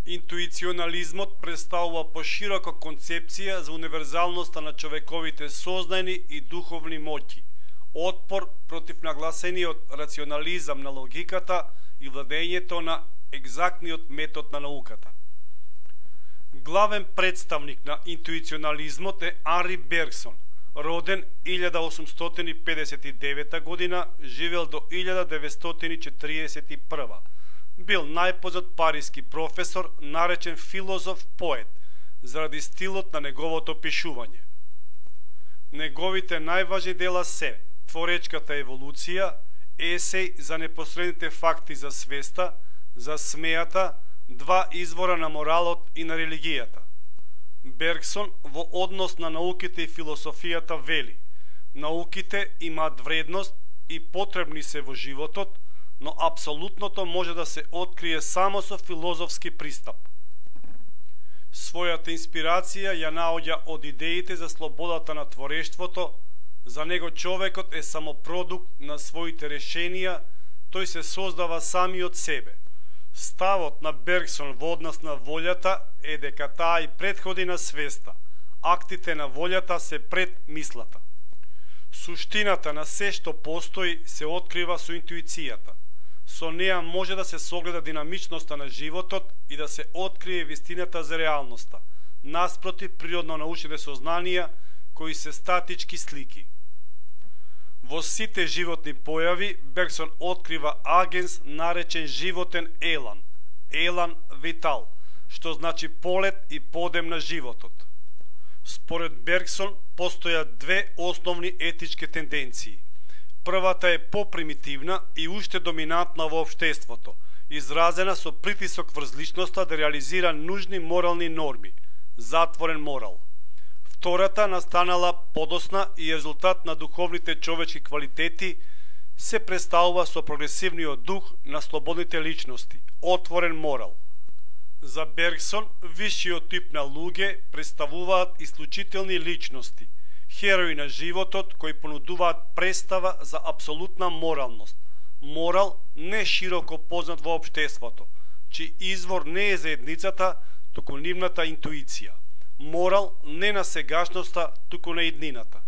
Интуиционализмот представува поширока концепција за универзалноста на човековите сознајни и духовни моќи, отпор против нагласениот рационализам на логиката и владењето на екзактниот метод на науката. Главен представник на интуиционализмот е Анри Бергсон, роден 1859 година, живел до 1941. Бил најпознат париски професор, наречен филозоф-поет, заради стилот на неговото пишување. Неговите најважни дела се Творечката еволуција, есеј за непосредните факти за свеста, за смејата, два извора на моралот и на религијата. Бергсон во однос на науките и философијата вели: науките имаат вредност и потребни се во животот, но апсолутното може да се открие само со филозофски пристап. Својата инспирација ја наоѓа од идеите за слободата на творештвото. За него човекот е само продукт на своите решенија, тој се создава самиот себе. Ставот на Бергсон во однос на волјата е дека таа и претходи на свеста. Актите на волјата се пред мислата. Суштината на се што постои се открива со интуицијата. Со неа може да се согледа динамичноста на животот и да се открие вистината за реалноста, наспроти природно-научните сознанија кои се статички слики. Во сите животни појави Бергсон открива агенс наречен животен елан, елан витал, што значи полет и подем на животот. Според Бергсон постојат две основни етички тенденции. Првата е попримитивна и уште доминантна во општеството, изразена со притисок врз личноста да реализира нужни морални норми, затворен морал. Втората настанала подосна и резултат на духовните човечки квалитети се представува со прогресивниот дух на слободните личности, отворен морал. За Бергсон, висшиот тип на луѓе представуваат исклучителни личности, херои на животот кои понудуваат представа за апсолутна моралност. Морал не широко познат во општеството, чиј извор не е заедницата, туку нивната интуиција. Морал не на сегашноста, туку на иднината.